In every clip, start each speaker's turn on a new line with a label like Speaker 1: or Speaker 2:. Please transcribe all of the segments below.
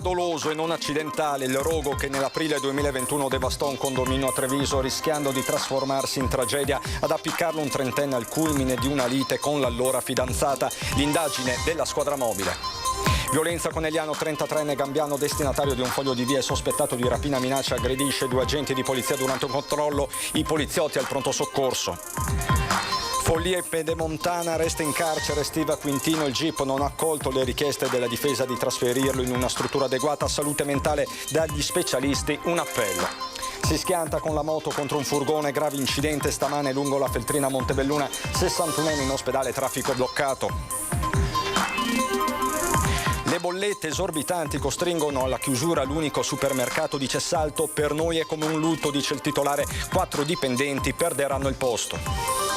Speaker 1: ma doloso e non accidentale il rogo che nell'aprile 2021 devastò un condominio a Treviso, rischiando di trasformarsi in tragedia. Ad appiccarlo un trentenne al culmine di una lite con l'allora fidanzata. L'indagine della squadra mobile. Violenza Conegliano, 33enne gambiano, destinatario di un foglio di via e sospettato di rapina, minaccia, aggredisce 2 agenti di polizia durante un controllo, i poliziotti al pronto soccorso. Follia pedemontana, resta in carcere Steve Quintino, il GIP non ha accolto le richieste della difesa di trasferirlo in una struttura adeguata a salute mentale, dagli specialisti un appello. Si schianta con la moto contro un furgone, grave incidente stamane lungo la Feltrina Montebelluna, 61enne in ospedale, traffico bloccato. Le bollette esorbitanti costringono alla chiusura l'unico supermercato di Cessalto. Per noi è come un lutto, dice il titolare. 4 dipendenti perderanno il posto.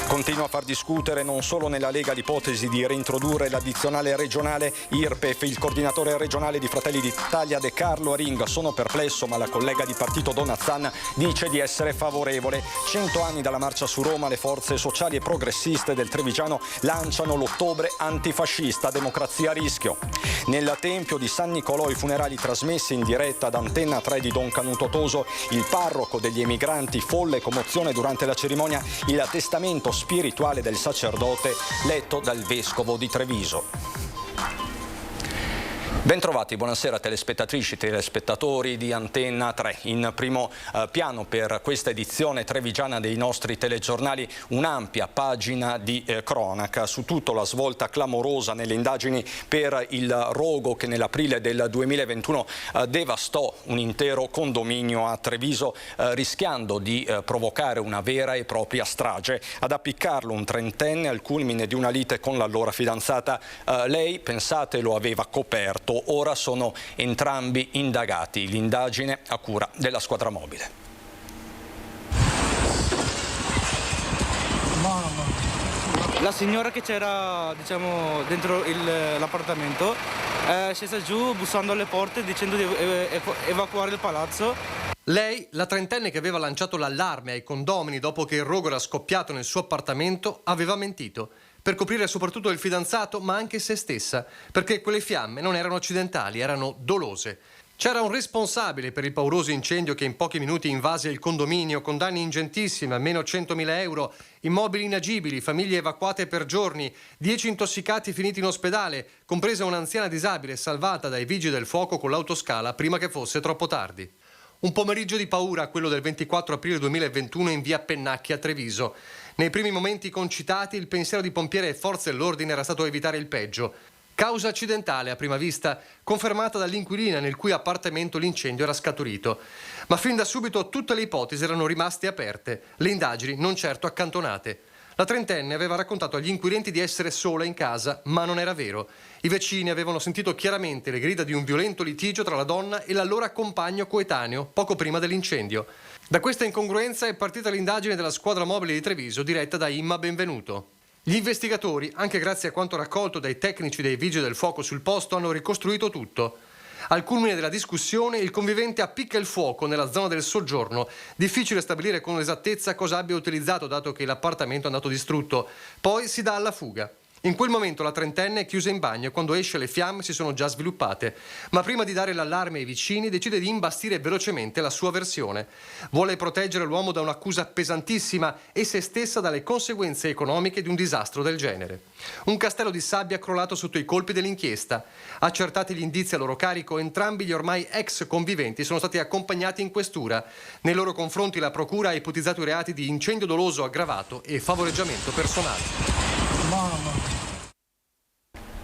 Speaker 1: Continua a far discutere non solo nella Lega l'ipotesi di reintrodurre l'addizionale regionale IRPEF. Il coordinatore regionale di Fratelli d'Italia De Carlo Aringa: sono perplesso, ma la collega di partito Donna Zanna dice di essere favorevole. 100 anni dalla marcia su Roma, le forze sociali e progressiste del Trevigiano lanciano l'ottobre antifascista, democrazia a rischio. Nel Tempio di San Nicolò i funerali trasmessi in diretta da Antenna 3 di Don Canuto Toso, il parroco degli emigranti, folle commozione durante la cerimonia, il testamento spirituale del sacerdote letto dal vescovo di Treviso. Bentrovati, buonasera telespettatrici e telespettatori di Antenna 3. In primo piano per questa edizione trevigiana dei nostri telegiornali un'ampia pagina di cronaca su tutto, la svolta clamorosa nelle indagini per il rogo che nell'aprile del 2021 devastò un intero condominio a Treviso, rischiando di provocare una vera e propria strage. Ad appiccarlo un trentenne al culmine di una lite con l'allora fidanzata. Lei, pensate, lo aveva coperto. Ora sono entrambi indagati. L'indagine a cura della squadra mobile.
Speaker 2: La signora che c'era, diciamo, dentro l'appartamento è scesa giù bussando alle porte dicendo di evacuare il palazzo.
Speaker 3: Lei, la trentenne che aveva lanciato l'allarme ai condomini dopo che il rogo era scoppiato nel suo appartamento, aveva mentito per coprire soprattutto il fidanzato, ma anche se stessa, perché quelle fiamme non erano accidentali, erano dolose. C'era un responsabile per il pauroso incendio che in pochi minuti invase il condominio con danni ingentissimi, almeno 100.000 euro, immobili inagibili, famiglie evacuate per giorni, 10 intossicati finiti in ospedale, compresa un'anziana disabile salvata dai vigili del fuoco con l'autoscala prima che fosse troppo tardi. Un pomeriggio di paura, quello del 24 aprile 2021 in via Pennacchi a Treviso. Nei primi momenti concitati il pensiero di pompieri e forze dell'ordine era stato evitare il peggio. Causa accidentale a prima vista, confermata dall'inquilina nel cui appartamento l'incendio era scaturito. Ma fin da subito tutte le ipotesi erano rimaste aperte, le indagini non certo accantonate. La trentenne aveva raccontato agli inquirenti di essere sola in casa, ma non era vero. I vicini avevano sentito chiaramente le grida di un violento litigio tra la donna e l'allora compagno coetaneo, poco prima dell'incendio. Da questa incongruenza è partita l'indagine della squadra mobile di Treviso, diretta da Imma Benvenuto. Gli investigatori, anche grazie a quanto raccolto dai tecnici dei vigili del fuoco sul posto, hanno ricostruito tutto. Al culmine della discussione, il convivente appicca il fuoco nella zona del soggiorno. Difficile stabilire con esattezza cosa abbia utilizzato, dato che l'appartamento è andato distrutto. Poi si dà alla fuga. In quel momento la trentenne è chiusa in bagno e quando esce le fiamme si sono già sviluppate. Ma prima di dare l'allarme ai vicini decide di imbastire velocemente la sua versione. Vuole proteggere l'uomo da un'accusa pesantissima e se stessa dalle conseguenze economiche di un disastro del genere. Un castello di sabbia crollato sotto i colpi dell'inchiesta. Accertati gli indizi a loro carico, entrambi gli ormai ex conviventi sono stati accompagnati in questura. Nei loro confronti la procura ha ipotizzato i reati di incendio doloso aggravato e favoreggiamento personale.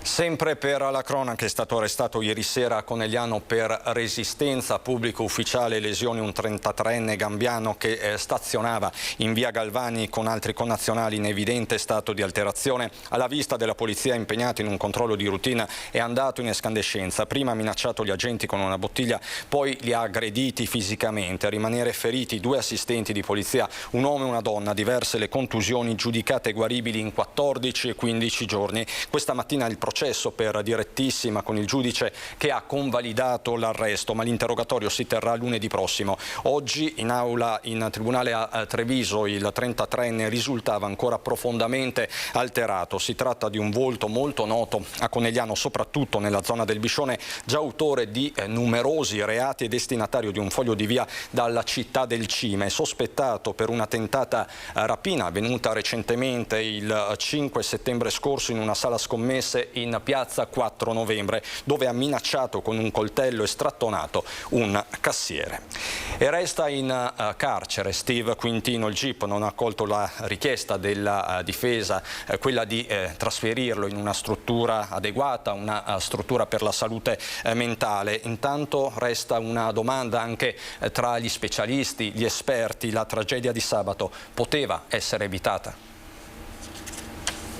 Speaker 1: Sempre per la cronaca è stato arrestato ieri sera a Conegliano per resistenza a pubblico ufficiale e lesioni un 33enne gambiano che stazionava in via Galvani con altri connazionali in evidente stato di alterazione. Alla vista della polizia impegnata in un controllo di routine è andato in escandescenza. Prima ha minacciato gli agenti con una bottiglia, poi li ha aggrediti fisicamente. A rimanere feriti 2 assistenti di polizia, un uomo e una donna, diverse le contusioni giudicate guaribili in 14 e 15 giorni. Questa mattina il processo processo per direttissima con il giudice che ha convalidato l'arresto, ma l'interrogatorio si terrà lunedì prossimo. Oggi in aula in tribunale a Treviso il 33enne risultava ancora profondamente alterato. Si tratta di un volto molto noto a Conegliano, soprattutto nella zona del Biscione, già autore di numerosi reati e destinatario di un foglio di via dalla città del Cime, sospettato per una tentata rapina avvenuta recentemente il 5 settembre scorso in una sala scommesse in piazza 4 novembre, dove ha minacciato con un coltello e strattonato un cassiere. E resta in carcere Steve Quintino. Il GIP non ha accolto la richiesta della difesa, quella di trasferirlo in una struttura adeguata, una struttura per la salute mentale. Intanto resta una domanda anche tra gli specialisti, gli esperti: la tragedia di sabato poteva essere evitata?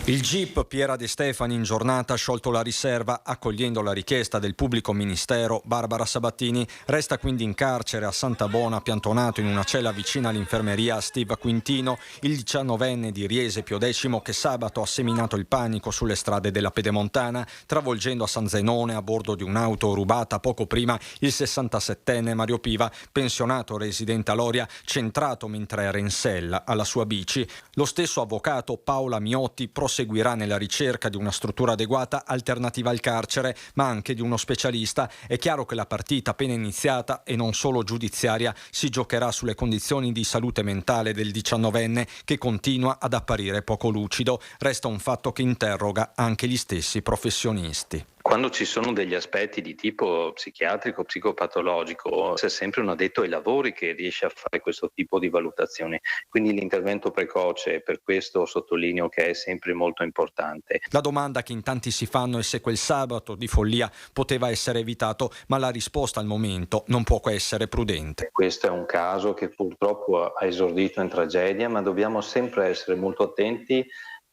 Speaker 1: Il GIP Piera De Stefani in giornata ha sciolto la riserva accogliendo la richiesta del pubblico ministero. Barbara Sabattini resta quindi in carcere a Santa Bona, piantonato in una cella vicina all'infermeria. Steve Quintino, il 19enne di Riese Pio X, che sabato ha seminato il panico sulle strade della Pedemontana, travolgendo a San Zenone a bordo di un'auto rubata poco prima il 67enne Mario Piva, pensionato residente a Loria, centrato mentre era in sella alla sua bici. Lo stesso avvocato Paola Miotti proseguirà nella ricerca di una struttura adeguata alternativa al carcere, ma anche di uno specialista. È chiaro che la partita appena iniziata e non solo giudiziaria si giocherà sulle condizioni di salute mentale del 19enne, che continua ad apparire poco lucido. Resta un fatto che interroga anche gli stessi professionisti.
Speaker 4: Quando ci sono degli aspetti di tipo psichiatrico, psicopatologico, c'è sempre un addetto ai lavori che riesce a fare questo tipo di valutazioni. Quindi l'intervento precoce, per questo sottolineo che è sempre molto importante.
Speaker 1: La domanda che in tanti si fanno è se quel sabato di follia poteva essere evitato, ma la risposta al momento non può che essere prudente.
Speaker 4: Questo è un caso che purtroppo ha esordito in tragedia, ma dobbiamo sempre essere molto attenti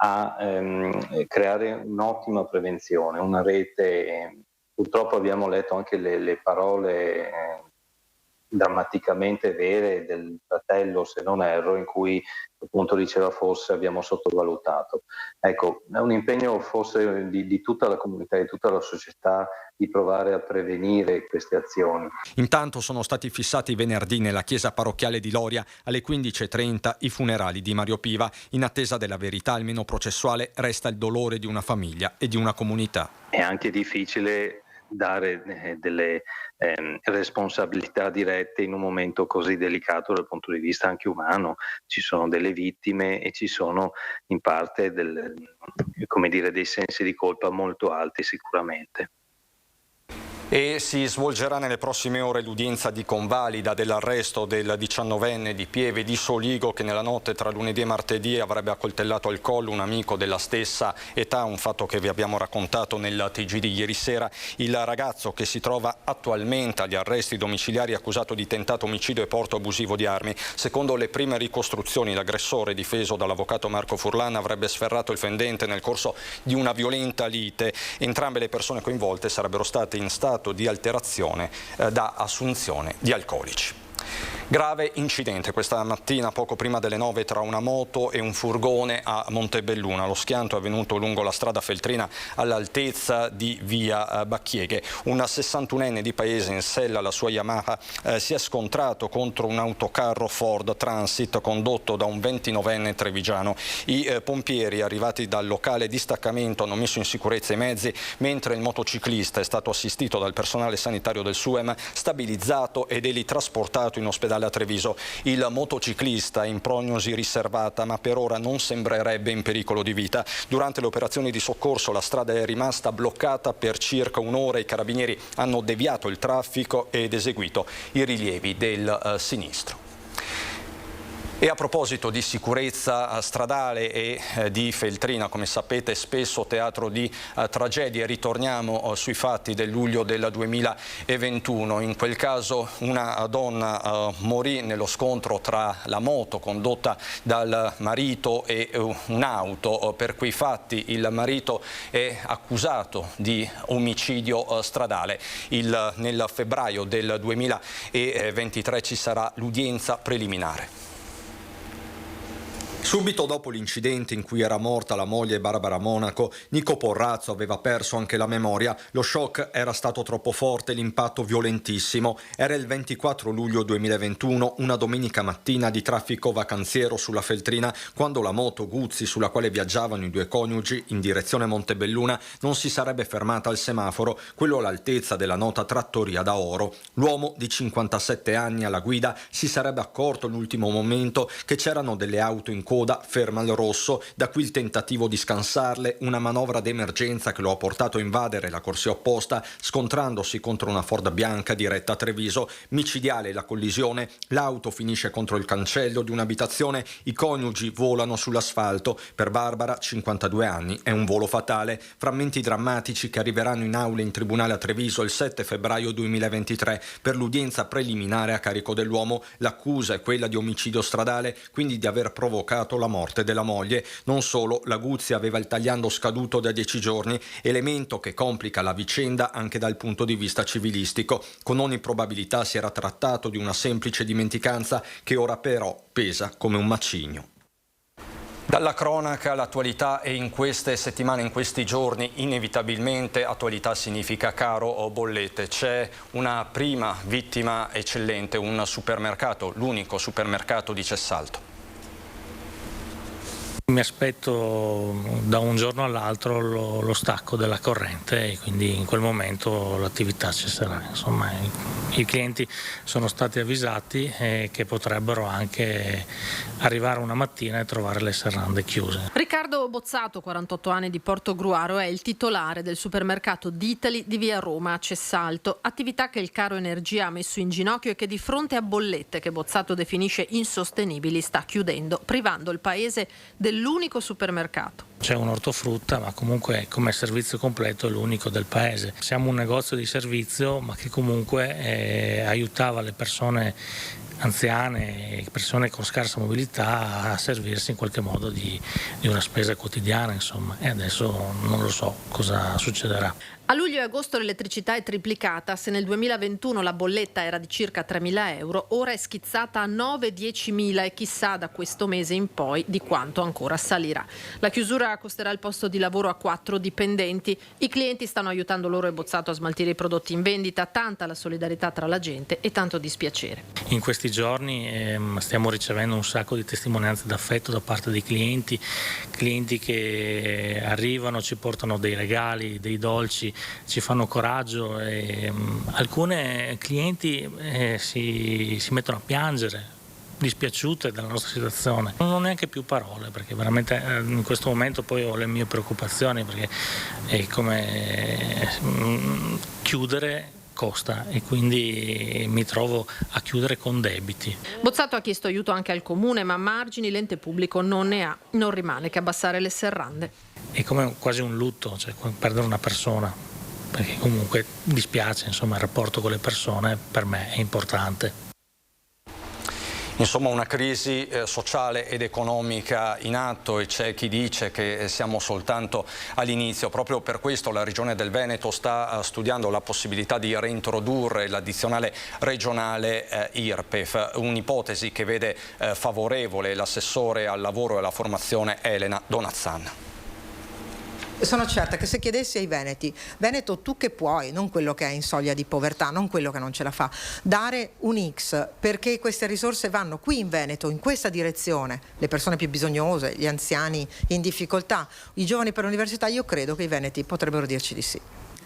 Speaker 4: a creare un'ottima prevenzione, una rete. Purtroppo abbiamo letto anche le parole drammaticamente vere del fratello, se non erro, in cui appunto diceva forse abbiamo sottovalutato. Ecco, è un impegno forse di tutta la comunità, di tutta la società, di provare a prevenire queste azioni.
Speaker 1: Intanto sono stati fissati venerdì nella chiesa parrocchiale di Loria alle 15:30 i funerali di Mario Piva. In attesa della verità, almeno processuale, resta il dolore di una famiglia e di una comunità.
Speaker 4: È anche difficile dare delle responsabilità dirette in un momento così delicato dal punto di vista anche umano. Ci sono delle vittime e ci sono in parte dei sensi di colpa molto alti sicuramente.
Speaker 1: E si svolgerà nelle prossime ore l'udienza di convalida dell'arresto del 19enne di Pieve di Soligo, che nella notte tra lunedì e martedì avrebbe accoltellato al collo un amico della stessa età, un fatto che vi abbiamo raccontato nel TG di ieri sera. Il ragazzo, che si trova attualmente agli arresti domiciliari, accusato di tentato omicidio e porto abusivo di armi. Secondo le prime ricostruzioni, l'aggressore, difeso dall'avvocato Marco Furlan, avrebbe sferrato il fendente nel corso di una violenta lite. Entrambe le persone coinvolte sarebbero state in stato di alterazione da assunzione di alcolici. Grave incidente questa mattina poco prima delle 9 tra una moto e un furgone a Montebelluna. Lo schianto è avvenuto lungo la strada Feltrina all'altezza di via Bacchieghe. Un 61enne di paese in sella alla sua Yamaha si è scontrato contro un autocarro Ford Transit condotto da un 29enne trevigiano. I pompieri arrivati dal locale distaccamento hanno messo in sicurezza i mezzi, mentre il motociclista è stato assistito dal personale sanitario del SUEM, stabilizzato ed è trasportato in ospedale a Treviso. Il motociclista è in prognosi riservata, ma per ora non sembrerebbe in pericolo di vita. Durante le operazioni di soccorso la strada è rimasta bloccata per circa un'ora. I carabinieri hanno deviato il traffico ed eseguito i rilievi del sinistro. E a proposito di sicurezza stradale e di Feltrina, come sapete spesso teatro di tragedie, ritorniamo sui fatti del luglio del 2021. In quel caso una donna morì nello scontro tra la moto condotta dal marito e un'auto. Per quei fatti il marito è accusato di omicidio stradale. Nel febbraio del 2023 ci sarà l'udienza preliminare. Subito dopo l'incidente in cui era morta la moglie Barbara Monaco, Nico Porrazzo aveva perso anche la memoria. Lo shock era stato troppo forte, l'impatto violentissimo. Era il 24 luglio 2021, una domenica mattina di traffico vacanziero sulla Feltrina, quando la moto Guzzi sulla quale viaggiavano i due coniugi in direzione Montebelluna non si sarebbe fermata al semaforo, quello all'altezza della nota trattoria da Oro. L'uomo di 57 anni alla guida si sarebbe accorto all'ultimo momento che c'erano delle auto in coda ferma al rosso, da qui il tentativo di scansarle, una manovra d'emergenza che lo ha portato a invadere la corsia opposta scontrandosi contro una Ford bianca diretta a Treviso. Micidiale la collisione, l'auto finisce contro il cancello di un'abitazione, i coniugi volano sull'asfalto. Per Barbara, 52 anni, è un volo fatale. Frammenti drammatici che arriveranno in aula in tribunale a Treviso il 7 febbraio 2023 per l'udienza preliminare a carico dell'uomo. L'accusa è quella di omicidio stradale, quindi di aver provocato la morte della moglie. Non solo, la Guzzi aveva il tagliando scaduto da 10 giorni, elemento che complica la vicenda anche dal punto di vista civilistico. Con ogni probabilità si era trattato di una semplice dimenticanza che ora però pesa come un macigno. Dalla cronaca all'attualità, e in queste settimane, in questi giorni, inevitabilmente attualità significa caro o bollette. C'è una prima vittima eccellente, un supermercato, l'unico supermercato di Cessalto.
Speaker 5: Mi aspetto da un giorno all'altro lo stacco della corrente e quindi in quel momento l'attività cesserà. Insomma, i clienti sono stati avvisati che potrebbero anche arrivare una mattina e trovare le serrande chiuse.
Speaker 6: Riccardo Bozzato, 48 anni, di Portogruaro, è il titolare del supermercato D'Itali di via Roma a Cessalto, attività che il caro energia ha messo in ginocchio e che di fronte a bollette che Bozzato definisce insostenibili sta chiudendo, privando il paese dell'unico supermercato.
Speaker 5: C'è un ortofrutta, ma comunque come servizio completo è l'unico del paese. Siamo un negozio di servizio, ma che comunque aiutava le persone anziane, persone con scarsa mobilità a servirsi in qualche modo di una spesa quotidiana, insomma. E adesso non lo so cosa succederà.
Speaker 6: A luglio e agosto l'elettricità è triplicata. Se nel 2021 la bolletta era di circa 3.000 euro, ora è schizzata a 9-10.000 e chissà da questo mese in poi di quanto ancora salirà. La chiusura costerà il posto di lavoro a 4 dipendenti. I clienti stanno aiutando loro e Bozzato a smaltire i prodotti in vendita. Tanta la solidarietà tra la gente e tanto dispiacere.
Speaker 5: In questi giorni stiamo ricevendo un sacco di testimonianze d'affetto da parte dei clienti che arrivano, ci portano dei regali, dei dolci, ci fanno coraggio e alcune clienti si mettono a piangere, dispiaciute della nostra situazione. Non ho neanche più parole, perché veramente in questo momento poi ho le mie preoccupazioni, perché è come chiudere costa e quindi mi trovo a chiudere con debiti.
Speaker 6: Bozzato ha chiesto aiuto anche al comune, ma margini l'ente pubblico non ne ha, non rimane che abbassare le serrande.
Speaker 5: È come quasi un lutto, cioè perdere una persona, perché comunque dispiace, insomma, il rapporto con le persone per me è importante.
Speaker 1: Insomma, una crisi sociale ed economica in atto, e c'è chi dice che siamo soltanto all'inizio. Proprio per questo la Regione del Veneto sta studiando la possibilità di reintrodurre l'addizionale regionale IRPEF, un'ipotesi che vede favorevole l'assessore al lavoro e alla formazione Elena Donazzan.
Speaker 7: Sono certa che se chiedessi ai veneti: Veneto, tu che puoi, non quello che è in soglia di povertà, non quello che non ce la fa, dare un X perché queste risorse vanno qui in Veneto, in questa direzione, le persone più bisognose, gli anziani in difficoltà, i giovani per l'università, io credo che i veneti potrebbero dirci di sì.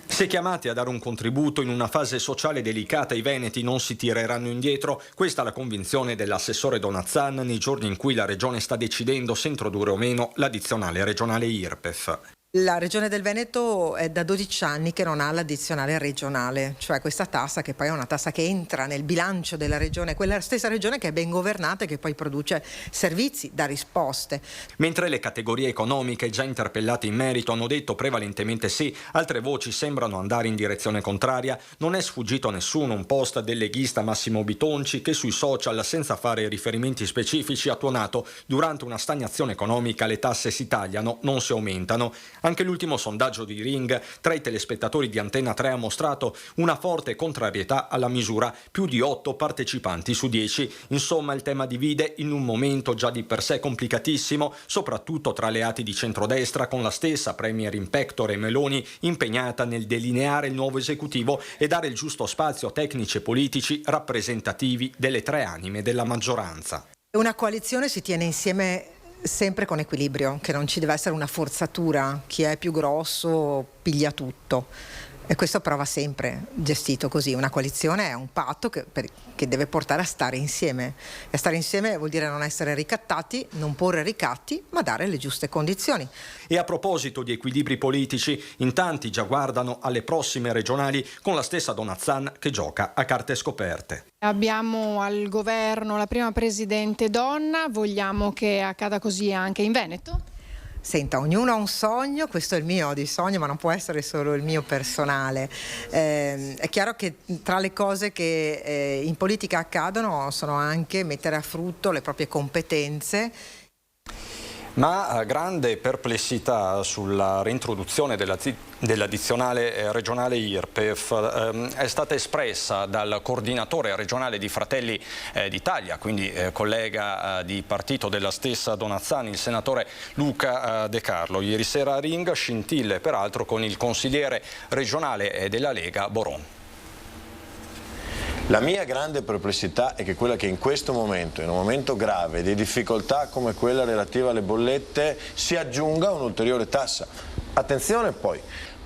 Speaker 1: Se chiamati a dare un contributo in una fase sociale delicata, i veneti non si tireranno indietro. Questa è la convinzione dell'assessore Donazzan nei giorni in cui la Regione sta decidendo se introdurre o meno l'addizionale regionale IRPEF.
Speaker 7: La Regione del Veneto è da 12 anni che non ha l'addizionale regionale, cioè questa tassa che poi è una tassa che entra nel bilancio della regione, quella stessa regione che è ben governata e che poi produce servizi, dà risposte. Mentre
Speaker 1: le categorie economiche già interpellate in merito hanno detto prevalentemente sì, altre voci sembrano andare in direzione contraria. Non è sfuggito a nessuno un post del leghista Massimo Bitonci che sui social, senza fare riferimenti specifici, ha tuonato: durante una stagnazione economica le tasse si tagliano, non si aumentano. Anche l'ultimo sondaggio di Ring tra i telespettatori di Antenna 3 ha mostrato una forte contrarietà alla misura, più di 8 partecipanti su 10. Insomma, il tema divide in un momento già di per sé complicatissimo, soprattutto tra alleati di centrodestra, con la stessa Premier in pectore Meloni impegnata nel delineare il nuovo esecutivo e dare il giusto spazio a tecnici e politici rappresentativi delle tre anime della maggioranza.
Speaker 7: Una coalizione si tiene insieme sempre con equilibrio, che non ci deve essere una forzatura, chi è più grosso piglia tutto, e questo però va sempre gestito così. Una coalizione è un patto che deve portare a stare insieme, e a stare insieme vuol dire non essere ricattati, non porre ricatti, ma dare le giuste condizioni.
Speaker 1: E a proposito di equilibri politici, in tanti già guardano alle prossime regionali con la stessa Donazzan che gioca a carte scoperte.
Speaker 8: Abbiamo al governo la prima presidente donna, vogliamo che accada così anche in Veneto?
Speaker 7: Senta, ognuno ha un sogno, questo è il mio di sogno, ma non può essere solo il mio personale. È chiaro che tra le cose che in politica accadono sono anche mettere a frutto le proprie competenze.
Speaker 1: Ma grande perplessità sulla reintroduzione dell'addizionale regionale IRPEF è stata espressa dal coordinatore regionale di Fratelli d'Italia, quindi collega di partito della stessa Donazzan, il senatore Luca De Carlo. Ieri sera a Ring, scintille peraltro con il consigliere regionale della Lega Boron.
Speaker 9: La mia grande perplessità è che quella che in questo momento, in un momento grave di difficoltà come quella relativa alle bollette, si aggiunga un'ulteriore tassa. Attenzione poi,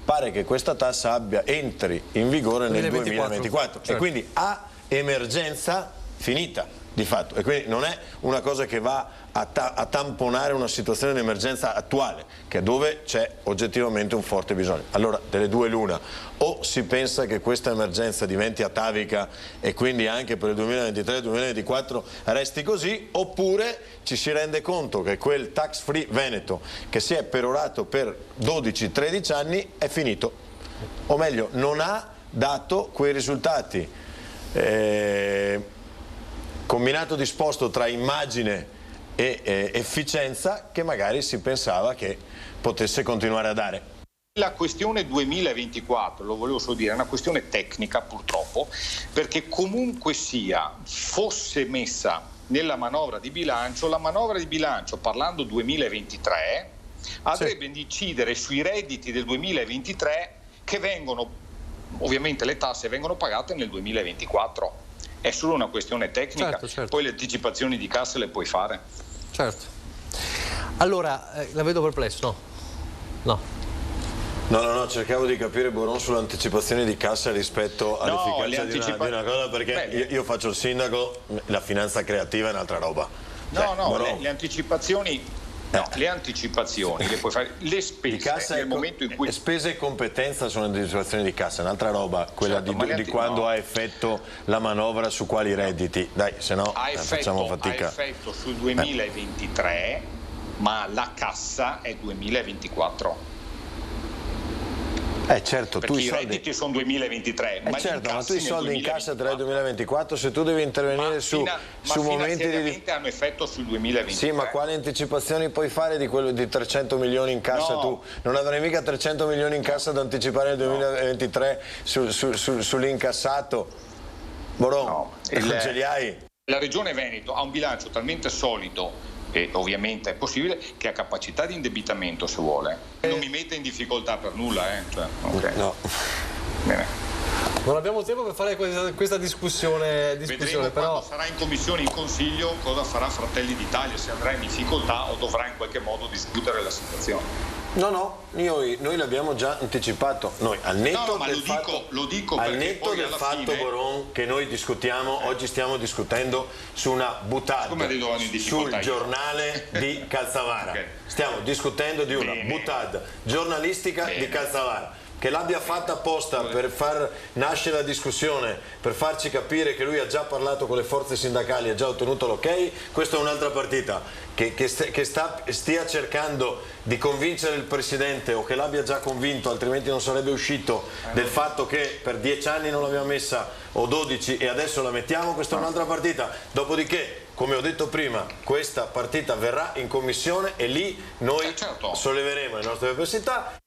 Speaker 9: pare che questa tassa entri in vigore nel 2024 certo. E quindi a emergenza finita di fatto, e quindi non è una cosa che va a tamponare una situazione di emergenza attuale, che è dove c'è oggettivamente un forte bisogno. Allora, delle due l'una, o si pensa che questa emergenza diventi atavica e quindi anche per il 2023-2024 resti così, oppure ci si rende conto che quel tax free Veneto che si è perorato per 12-13 anni è finito, o meglio non ha dato quei risultati. Combinato disposto tra immagine e efficienza che magari si pensava che potesse continuare a dare.
Speaker 10: La questione 2024, lo volevo solo dire, è una questione tecnica purtroppo, perché comunque sia fosse messa nella manovra di bilancio, la manovra di bilancio, parlando 2023, avrebbe di incidere sui redditi del 2023 che vengono, ovviamente le tasse vengono pagate nel 2024. È solo una questione tecnica, certo. Poi le anticipazioni di cassa le puoi fare.
Speaker 3: Certo. Allora, la vedo perplesso? No.
Speaker 9: No, cercavo di capire Boron sulle anticipazioni di cassa rispetto all'efficacia di una cosa, perché io faccio il sindaco, la finanza creativa è un'altra roba.
Speaker 10: Le anticipazioni... No, le anticipazioni le puoi fare, le spese di cassa nel momento in cui...
Speaker 9: Spese e competenza sono anticipazioni di cassa, un'altra roba, quella di quando ha effetto la manovra su quali redditi. Dai, se no facciamo fatica.
Speaker 10: Ha effetto sul 2023, ma la cassa è 2024.
Speaker 9: Certo,
Speaker 10: perché i redditi sono 2023,
Speaker 9: ma tu i soldi in cassa te l'hai 2024, se tu devi intervenire su momenti di...
Speaker 10: hanno effetto sul 2023.
Speaker 9: Sì, ma quali anticipazioni puoi fare di quello di 300 milioni in cassa? No. Tu non avrai mica 300 milioni in cassa da anticipare nel 2023 sull'incassato. Boron, ce li hai?
Speaker 10: La Regione Veneto ha un bilancio talmente solido, e ovviamente è possibile, che ha capacità di indebitamento se vuole. Non mi mette in difficoltà per nulla,
Speaker 9: No.
Speaker 10: Bene.
Speaker 3: Non abbiamo tempo per fare questa discussione
Speaker 10: Vedremo
Speaker 3: però
Speaker 10: quando sarà in commissione, in consiglio, cosa farà Fratelli d'Italia, se andrà in difficoltà o dovrà in qualche modo discutere la situazione.
Speaker 9: No, noi l'abbiamo già anticipato. Noi al netto del fatto, Boron, che noi discutiamo, oggi stiamo discutendo su una boutade sul giornale di Calzavara. Stiamo discutendo di una boutade giornalistica di Calzavara. che l'abbia fatta apposta per far nascere la discussione, per farci capire che lui ha già parlato con le forze sindacali, ha già ottenuto l'ok, questa è un'altra partita. Che stia cercando di convincere il Presidente o che l'abbia già convinto, altrimenti non sarebbe uscito, del fatto che per 10 anni non l'abbiamo messa o 12 e adesso la mettiamo, questa è un'altra partita. Dopodiché, come ho detto prima, questa partita verrà in commissione e lì noi solleveremo le nostre perplessità.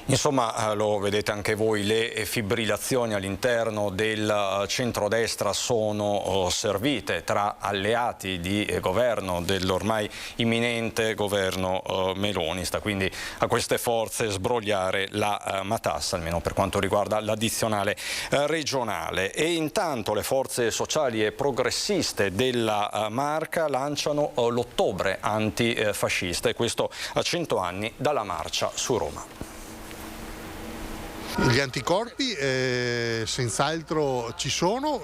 Speaker 1: Insomma, lo vedete anche voi, le fibrillazioni all'interno del centrodestra sono servite tra alleati di governo dell'ormai imminente governo Meloni. Sta quindi a queste forze sbrogliare la matassa, almeno per quanto riguarda l'addizionale regionale. E intanto le forze sociali e progressiste della Marca lanciano l'ottobre antifascista, e questo a 100 anni dalla marcia su Roma.
Speaker 11: Gli anticorpi senz'altro ci sono,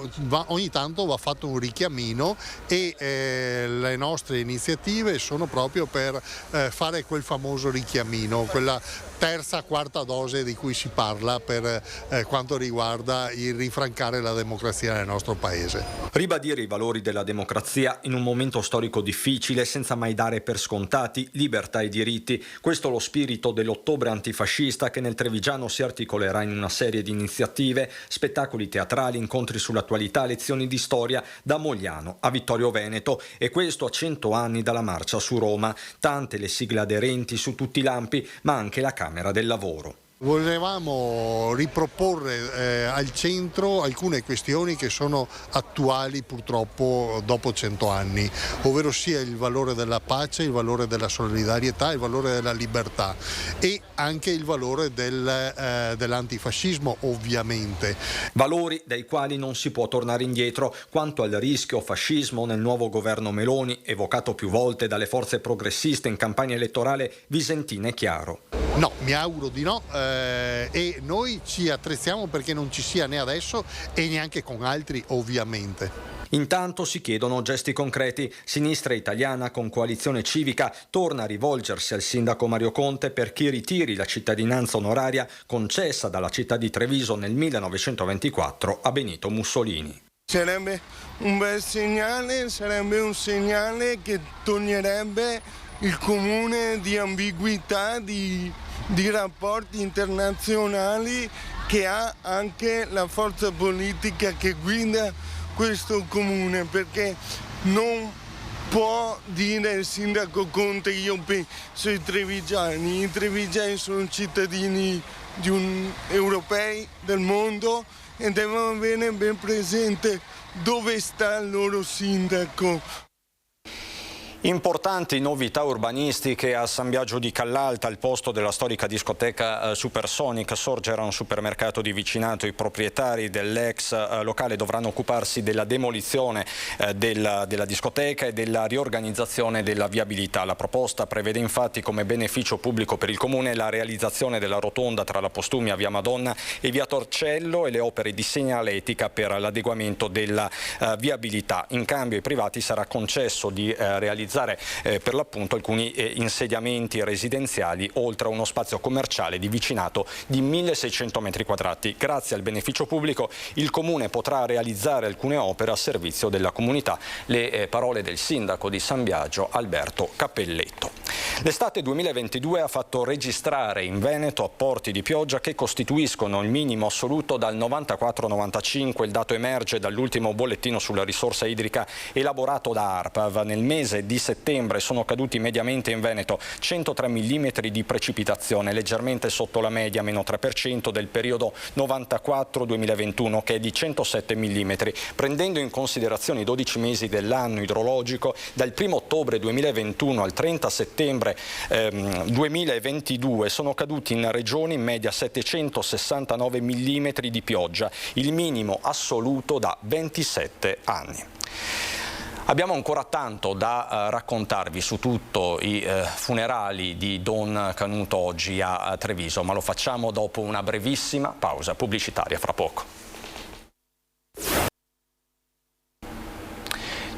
Speaker 11: ogni tanto va fatto un richiamino e le nostre iniziative sono proprio per fare quel famoso richiamino, quella terza, quarta dose di cui si parla per quanto riguarda il rinfrancare la democrazia nel nostro Paese.
Speaker 1: Ribadire i valori della democrazia in un momento storico difficile senza mai dare per scontati libertà e diritti. Questo è lo spirito dell'ottobre antifascista che nel Trevigiano si articolerà in una serie di iniziative, spettacoli teatrali, incontri sull'attualità, lezioni di storia da Mogliano a Vittorio Veneto, e questo a 100 anni dalla marcia su Roma. Tante le sigle aderenti su tutti i lampi, ma anche la Camera del Lavoro.
Speaker 11: Volevamo riproporre al centro alcune questioni che sono attuali purtroppo dopo 100 anni, ovvero sia il valore della pace, il valore della solidarietà, il valore della libertà e anche il valore dell'antifascismo, ovviamente.
Speaker 1: Valori dai quali non si può tornare indietro quanto al rischio fascismo nel nuovo governo Meloni, evocato più volte dalle forze progressiste in campagna elettorale visentina e Chiaro.
Speaker 11: No, mi auguro di no, e noi ci attrezziamo perché non ci sia né adesso e neanche con altri, ovviamente.
Speaker 1: Intanto si chiedono gesti concreti. Sinistra Italiana con Coalizione Civica torna a rivolgersi al sindaco Mario Conte perché ritiri la cittadinanza onoraria concessa dalla città di Treviso nel 1924 a Benito Mussolini.
Speaker 12: Sarebbe un bel segnale, sarebbe un segnale che toglierebbe il comune di ambiguità di rapporti internazionali che ha anche la forza politica che guida questo comune, perché non può dire il sindaco Conte io penso ai trevigiani. I trevigiani sono cittadini europei del mondo e devono avere ben presente dove sta il loro sindaco.
Speaker 1: Importanti novità urbanistiche a San Biagio di Callalta, al posto della storica discoteca Supersonic sorgerà un supermercato di vicinato. I proprietari dell'ex locale dovranno occuparsi della demolizione della discoteca e della riorganizzazione della viabilità. La proposta prevede infatti come beneficio pubblico per il comune la realizzazione della rotonda tra la Postumia, via Madonna e via Torcello e le opere di segnaletica per l'adeguamento della viabilità. In cambio ai privati sarà concesso di realizzare per l'appunto alcuni insediamenti residenziali oltre a uno spazio commerciale di vicinato di 1600 metri quadrati. Grazie al beneficio pubblico il comune potrà realizzare alcune opere a servizio della comunità. Le parole del sindaco di San Biagio Alberto Cappelletto. L'estate 2022 ha fatto registrare in Veneto apporti di pioggia che costituiscono il minimo assoluto dal 94-95. Il dato emerge dall'ultimo bollettino sulla risorsa idrica elaborato da ARPAV. Nel mese di settembre sono caduti mediamente in Veneto 103 mm di precipitazione, leggermente sotto la media, meno 3%, del periodo 94-2021 che è di 107 mm. Prendendo in considerazione i 12 mesi dell'anno idrologico, dal 1 ottobre 2021 al 30 settembre 2022 sono caduti in regione in media 769 mm di pioggia, il minimo assoluto da 27 anni. Abbiamo ancora tanto da raccontarvi su tutto i funerali di Don Canuto oggi a Treviso, ma lo facciamo dopo una brevissima pausa pubblicitaria, fra poco.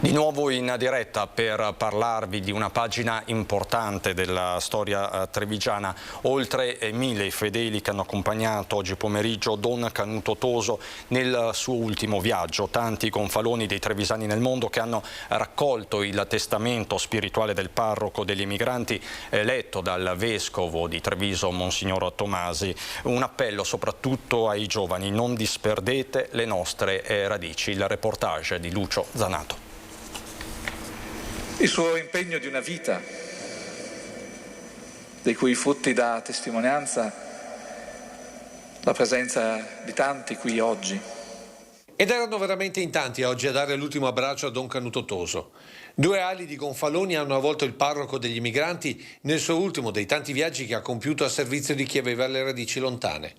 Speaker 1: Di nuovo in diretta per parlarvi di una pagina importante della storia trevigiana. Oltre 1000 i fedeli che hanno accompagnato oggi pomeriggio Don Canuto Toso nel suo ultimo viaggio. Tanti gonfaloni dei trevisani nel mondo che hanno raccolto il testamento spirituale del parroco degli emigranti letto dal vescovo di Treviso, Monsignor Tomasi. Un appello soprattutto ai giovani: non disperdete le nostre radici. Il reportage di Lucio Zanato.
Speaker 13: Il suo impegno di una vita, dei cui frutti dà testimonianza la presenza di tanti qui oggi.
Speaker 3: Ed erano veramente in tanti oggi a dare l'ultimo abbraccio a Don Canuto Toso. 2 ali di gonfaloni hanno avvolto il parroco degli emigranti nel suo ultimo dei tanti viaggi che ha compiuto a servizio di chi aveva le radici lontane.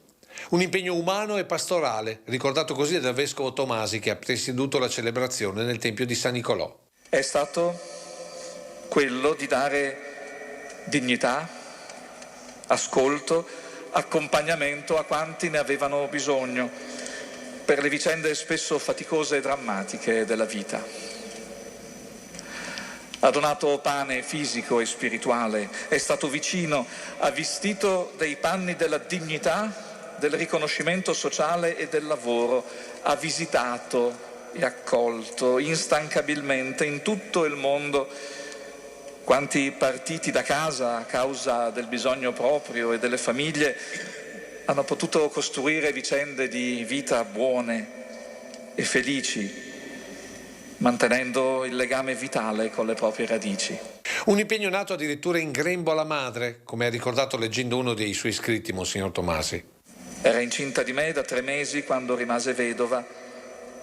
Speaker 3: Un impegno umano e pastorale, ricordato così dal vescovo Tomasi, che ha presieduto la celebrazione nel Tempio di San Nicolò.
Speaker 13: È stato quello di dare dignità, ascolto, accompagnamento a quanti ne avevano bisogno per le vicende spesso faticose e drammatiche della vita. Ha donato pane fisico e spirituale, è stato vicino, ha vestito dei panni della dignità, del riconoscimento sociale e del lavoro, ha visitato e accolto instancabilmente in tutto il mondo quanti partiti da casa a causa del bisogno proprio e delle famiglie hanno potuto costruire vicende di vita buone e felici, mantenendo il legame vitale con le proprie radici.
Speaker 3: Un impegno nato addirittura in grembo alla madre, come ha ricordato leggendo uno dei suoi scritti Monsignor Tomasi.
Speaker 13: Era incinta di me da 3 mesi quando rimase vedova,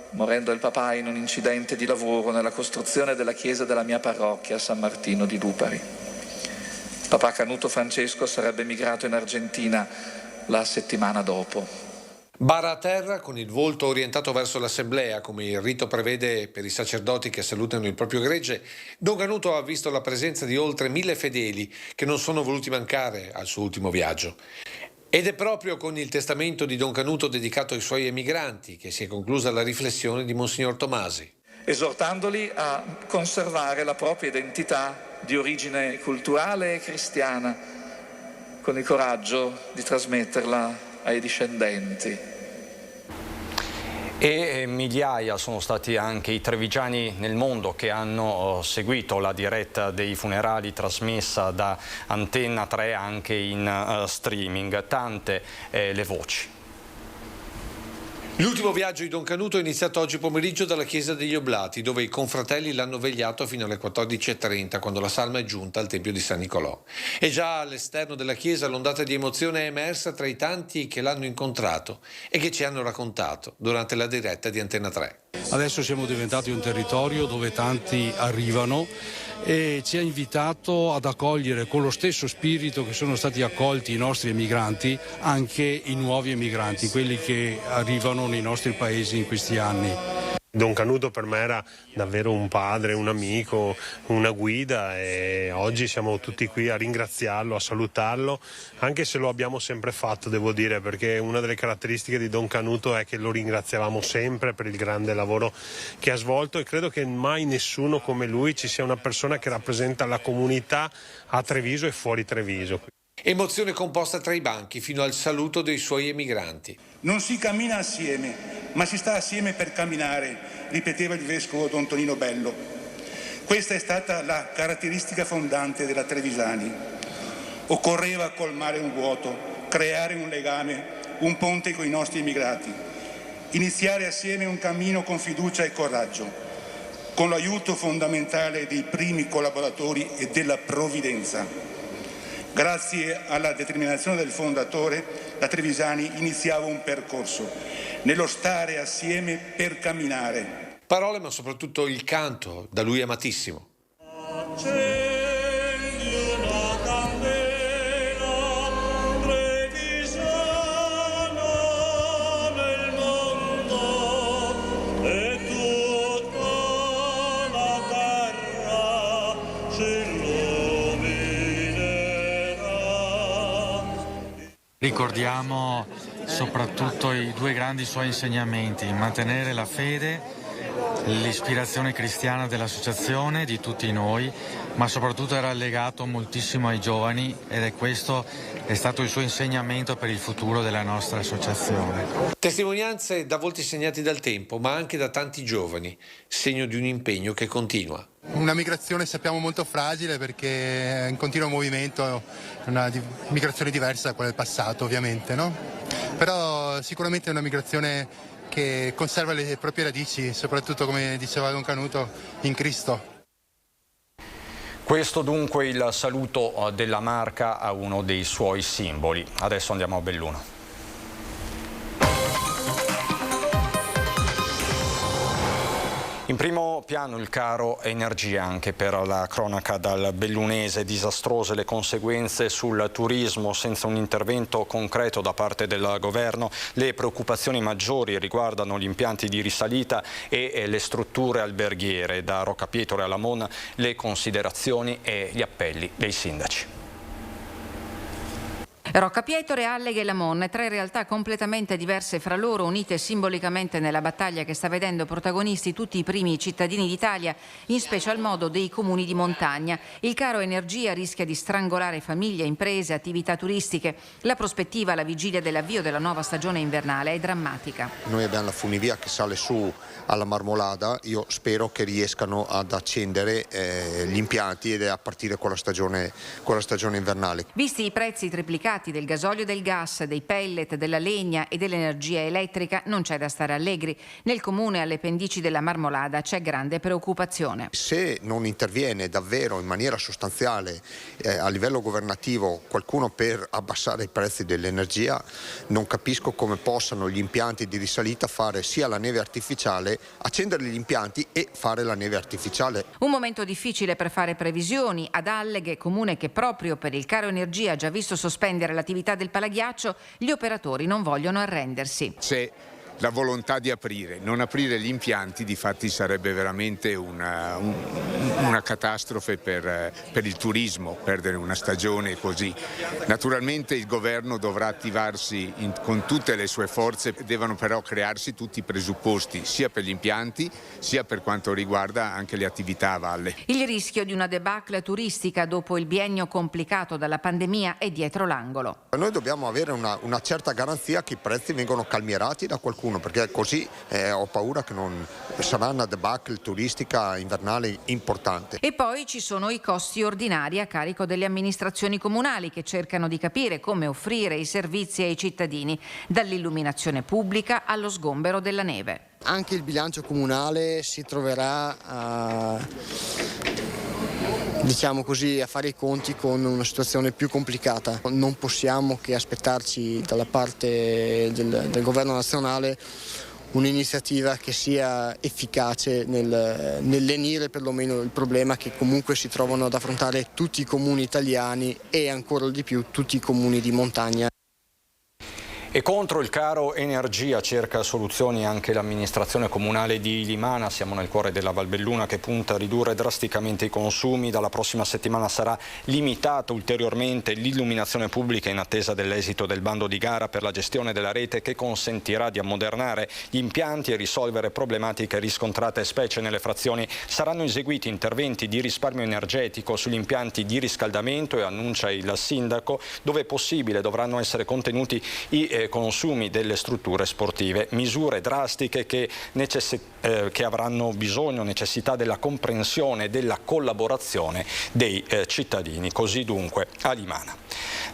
Speaker 13: morendo il papà in un incidente di lavoro nella costruzione della chiesa della mia parrocchia, San Martino di Lupari. Papà Canuto Francesco sarebbe emigrato in Argentina la settimana dopo.
Speaker 3: Bara a terra, con il volto orientato verso l'assemblea, come il rito prevede per i sacerdoti che salutano il proprio gregge, Don Canuto ha visto la presenza di oltre 1000 fedeli che non sono voluti mancare al suo ultimo viaggio. Ed è proprio con il testamento di Don Canuto dedicato ai suoi emigranti che si è conclusa la riflessione di Monsignor Tomasi.
Speaker 13: Esortandoli a conservare la propria identità di origine culturale e cristiana, con il coraggio di trasmetterla ai discendenti.
Speaker 1: E migliaia sono stati anche i trevigiani nel mondo che hanno seguito la diretta dei funerali trasmessa da Antenna 3 anche in streaming. Tante le voci.
Speaker 3: L'ultimo viaggio di Don Canuto è iniziato oggi pomeriggio dalla chiesa degli Oblati, dove i confratelli l'hanno vegliato fino alle 14:30, quando la salma è giunta al Tempio di San Nicolò. E già all'esterno della chiesa l'ondata di emozione è emersa tra i tanti che l'hanno incontrato e che ci hanno raccontato durante la diretta di Antenna 3.
Speaker 14: Adesso siamo diventati un territorio dove tanti arrivano e ci ha invitato ad accogliere con lo stesso spirito che sono stati accolti i nostri emigranti anche i nuovi emigranti, quelli che arrivano nei nostri paesi in questi anni.
Speaker 15: Don Canuto per me era davvero un padre, un amico, una guida e oggi siamo tutti qui a ringraziarlo, a salutarlo, anche se lo abbiamo sempre fatto, devo dire, perché una delle caratteristiche di Don Canuto è che lo ringraziavamo sempre per il grande lavoro che ha svolto e credo che mai nessuno come lui ci sia una persona che rappresenta la comunità a Treviso e fuori Treviso.
Speaker 3: Emozione composta tra i banchi fino al saluto dei suoi emigranti.
Speaker 16: Non si cammina assieme, ma si sta assieme per camminare, ripeteva il vescovo Don Tonino Bello. Questa è stata la caratteristica fondante della Trevisani. Occorreva colmare un vuoto, creare un legame, un ponte con i nostri immigrati, iniziare assieme un cammino con fiducia e coraggio, con l'aiuto fondamentale dei primi collaboratori e della provvidenza. Grazie alla determinazione del fondatore, la Trevisani iniziava un percorso, nello stare assieme per camminare.
Speaker 3: Parole ma soprattutto il canto, da lui amatissimo.
Speaker 17: Ricordiamo soprattutto i 2 grandi suoi insegnamenti: mantenere la fede l'ispirazione cristiana dell'associazione, di tutti noi, ma soprattutto era legato moltissimo ai giovani ed questo è stato il suo insegnamento per il futuro della nostra associazione.
Speaker 18: Testimonianze da volti segnati dal tempo, ma anche da tanti giovani, segno di un impegno che continua.
Speaker 19: Una migrazione sappiamo molto fragile perché è in continuo movimento, una migrazione diversa da quella del passato ovviamente, no? Però sicuramente è una migrazione che conserva le proprie radici, soprattutto come diceva Don Canuto, in Cristo.
Speaker 1: Questo dunque il saluto della Marca a uno dei suoi simboli. Adesso andiamo a Belluno. In primo piano il caro energia anche per la cronaca dal bellunese, disastrose le conseguenze sul turismo senza un intervento concreto da parte del governo. Le preoccupazioni maggiori riguardano gli impianti di risalita e le strutture alberghiere. Da Roccapietore alla Mona le considerazioni e gli appelli dei sindaci.
Speaker 20: Roccapietore, Alleghe e Lamon, 3 realtà completamente diverse fra loro, unite simbolicamente nella battaglia che sta vedendo protagonisti tutti i primi cittadini d'Italia, in special modo dei comuni di montagna. Il caro energia rischia di strangolare famiglie, imprese, attività turistiche. La prospettiva alla vigilia dell'avvio della nuova stagione invernale è drammatica.
Speaker 21: Noi abbiamo la funivia che sale su alla Marmolada, io spero che riescano ad accendere gli impianti ed a partire con la stagione invernale.
Speaker 20: Visti i prezzi triplicati del gasolio e del gas, dei pellet, della legna e dell'energia elettrica, non c'è da stare allegri. Nel comune alle pendici della Marmolada c'è grande preoccupazione.
Speaker 21: Se non interviene davvero in maniera sostanziale a livello governativo qualcuno per abbassare i prezzi dell'energia, non capisco come possano gli impianti di risalita fare sia la neve artificiale, accendere gli impianti e fare la neve artificiale.
Speaker 20: Un momento difficile per fare previsioni. Ad Alleghe, comune che proprio per il caro energia ha già visto sospendere l'attività del palaghiaccio, gli operatori non vogliono arrendersi.
Speaker 22: C'è la volontà di aprire, non aprire gli impianti difatti sarebbe veramente una catastrofe per il turismo, perdere una stagione così. Naturalmente il governo dovrà attivarsi con tutte le sue forze, devono però crearsi tutti i presupposti sia per gli impianti sia per quanto riguarda anche le attività a valle.
Speaker 20: Il rischio di una debacle turistica dopo il biennio complicato dalla pandemia è dietro l'angolo.
Speaker 21: Noi dobbiamo avere una certa garanzia che i prezzi vengono calmierati da qualcuno, perché così ho paura che non sarà una debacle turistica invernale importante.
Speaker 20: E poi ci sono i costi ordinari a carico delle amministrazioni comunali che cercano di capire come offrire i servizi ai cittadini, dall'illuminazione pubblica allo sgombero della neve.
Speaker 23: Anche il bilancio comunale si troverà a fare i conti con una situazione più complicata. Non possiamo che aspettarci dalla parte del governo nazionale un'iniziativa che sia efficace nel lenire perlomeno il problema che comunque si trovano ad affrontare tutti i comuni italiani e ancora di più tutti i comuni di montagna.
Speaker 1: E contro il caro energia cerca soluzioni anche l'amministrazione comunale di Limana. Siamo nel cuore della Valbelluna che punta a ridurre drasticamente i consumi. Dalla prossima settimana sarà limitata ulteriormente l'illuminazione pubblica in attesa dell'esito del bando di gara per la gestione della rete che consentirà di ammodernare gli impianti e risolvere problematiche riscontrate specie nelle frazioni. Saranno eseguiti interventi di risparmio energetico sugli impianti di riscaldamento e annuncia il sindaco, dove possibile dovranno essere contenuti i consumi delle strutture sportive, misure drastiche che avranno necessità della comprensione e della collaborazione dei cittadini. Così dunque a Limana.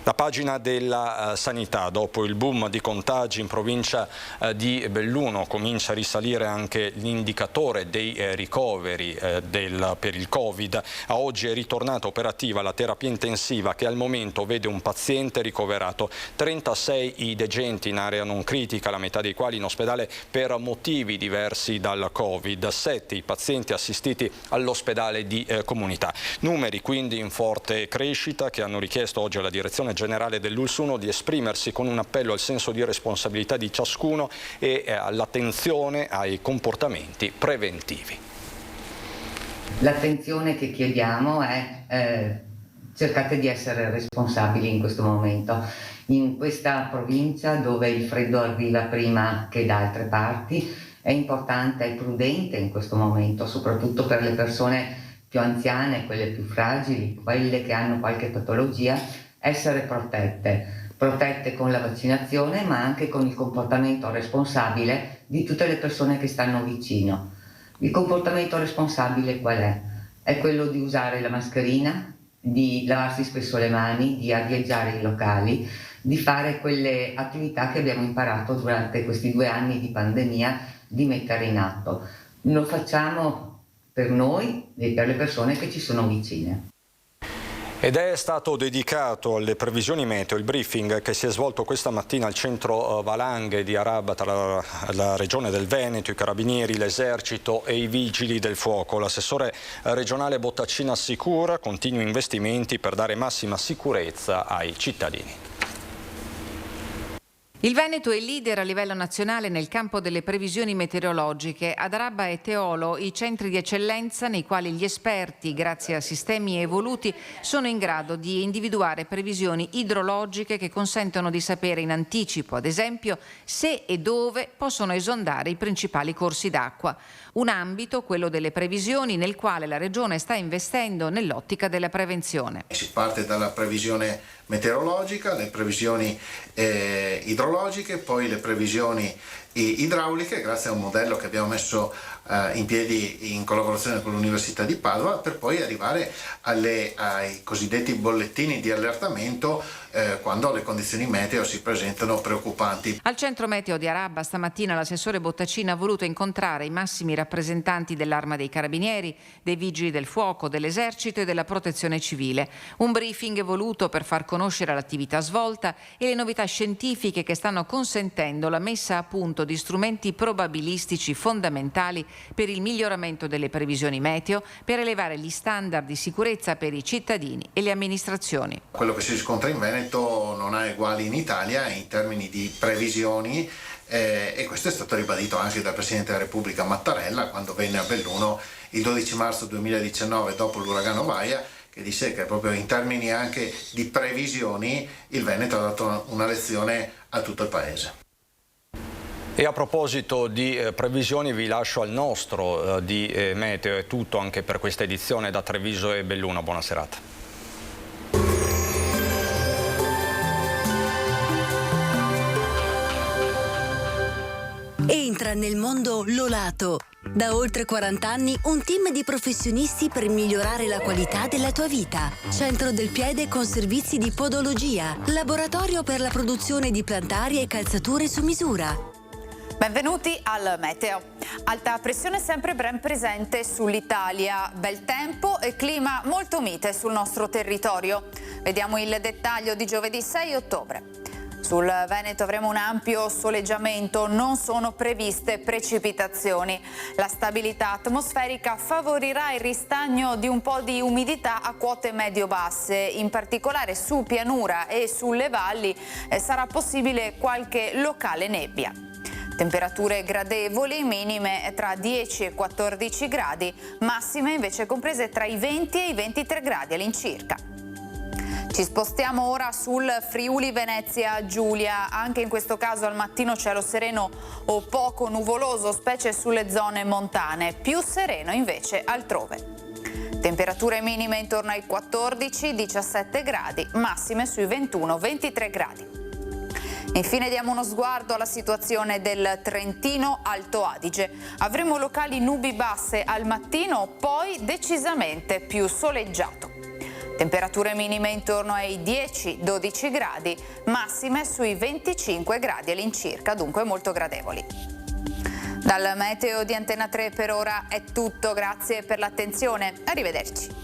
Speaker 1: La pagina della sanità, dopo il boom di contagi in provincia di Belluno, comincia a risalire anche l'indicatore dei ricoveri per il Covid. A oggi è ritornata operativa la terapia intensiva che al momento vede un paziente ricoverato, 36 i degenti in area non critica, la metà dei quali in ospedale per motivi diversi dal Covid, 7 i pazienti assistiti all'ospedale di comunità. Numeri quindi in forte crescita che hanno richiesto oggi alla direzione generale dell'Ulsuno di esprimersi con un appello al senso di responsabilità di ciascuno e all'attenzione ai comportamenti preventivi.
Speaker 24: L'attenzione che chiediamo è cercate di essere responsabili in questo momento. In questa provincia dove il freddo arriva prima che da altre parti, è importante e prudente in questo momento, soprattutto per le persone più anziane, quelle più fragili, quelle che hanno qualche patologia, essere protette con la vaccinazione, ma anche con il comportamento responsabile di tutte le persone che stanno vicino. Il comportamento responsabile qual è? È quello di usare la mascherina, di lavarsi spesso le mani, di adieggiare i locali, di fare quelle attività che abbiamo imparato durante questi 2 anni di pandemia di mettere in atto. Lo facciamo per noi e per le persone che ci sono vicine.
Speaker 1: Ed è stato dedicato alle previsioni meteo il briefing che si è svolto questa mattina al centro Valanghe di Araba tra la regione del Veneto, i carabinieri, l'esercito e i vigili del fuoco. L'assessore regionale Bottacina assicura continui investimenti per dare massima sicurezza ai cittadini.
Speaker 20: Il Veneto è leader a livello nazionale nel campo delle previsioni meteorologiche. Ad Araba e Teolo i centri di eccellenza nei quali gli esperti, grazie a sistemi evoluti, sono in grado di individuare previsioni idrologiche che consentono di sapere in anticipo, ad esempio, se e dove possono esondare i principali corsi d'acqua. Un ambito, quello delle previsioni, nel quale la Regione sta investendo nell'ottica della prevenzione.
Speaker 2: Si parte dalla previsione meteorologica, le previsioni idrologiche, poi le previsioni idrauliche, grazie a un modello che abbiamo messo in piedi in collaborazione con l'Università di Padova, per poi arrivare ai cosiddetti bollettini di allertamento quando le condizioni meteo si presentano preoccupanti.
Speaker 20: Al centro meteo di Araba stamattina l'assessore Bottacina ha voluto incontrare i massimi rappresentanti dell'Arma dei Carabinieri, dei Vigili del Fuoco, dell'Esercito e della Protezione Civile. Un briefing voluto per far conoscere l'attività svolta e le novità scientifiche che stanno consentendo la messa a punto di strumenti probabilistici fondamentali per il miglioramento delle previsioni meteo, per elevare gli standard di sicurezza per i cittadini e le amministrazioni.
Speaker 2: Quello che si riscontra in Veneto non ha uguali in Italia in termini di previsioni e questo è stato ribadito anche dal Presidente della Repubblica Mattarella quando venne a Belluno il 12 marzo 2019 dopo l'uragano Baia, che disse che proprio in termini anche di previsioni il Veneto ha dato una lezione a tutto il Paese.
Speaker 1: E a proposito di previsioni vi lascio al nostro di meteo, è tutto anche per questa edizione da Treviso e Belluno, buona serata.
Speaker 4: Entra nel mondo Lolato. Da oltre 40 anni un team di professionisti per migliorare la qualità della tua vita. Centro del piede con servizi di podologia. Laboratorio per la produzione di plantari e calzature su misura.
Speaker 5: Benvenuti al Meteo. Alta pressione sempre ben presente sull'Italia, bel tempo e clima molto mite sul nostro territorio. Vediamo il dettaglio di giovedì 6 ottobre. Sul Veneto avremo un ampio soleggiamento, non sono previste precipitazioni. La stabilità atmosferica favorirà il ristagno di un po' di umidità a quote medio-basse, in particolare su pianura e sulle valli sarà possibile qualche locale nebbia. Temperature gradevoli, minime tra 10 e 14 gradi, massime invece comprese tra i 20 e i 23 gradi all'incirca. Ci spostiamo ora sul Friuli Venezia Giulia, anche in questo caso al mattino cielo sereno o poco nuvoloso, specie sulle zone montane, più sereno invece altrove. Temperature minime intorno ai 14-17 gradi, massime sui 21-23 gradi. Infine diamo uno sguardo alla situazione del Trentino Alto Adige. Avremo locali nubi basse al mattino, poi decisamente più soleggiato. Temperature minime intorno ai 10-12 gradi, massime sui 25 gradi all'incirca, dunque molto gradevoli. Dal meteo di Antena 3 per ora è tutto, grazie per l'attenzione, arrivederci.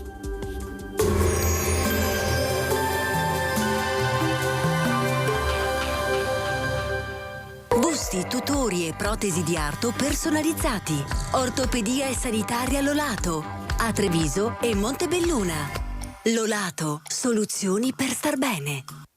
Speaker 4: Busti, tutori e protesi di arto personalizzati. Ortopedia e sanitaria Lolato. A Treviso e Montebelluna. Lolato, soluzioni per star bene.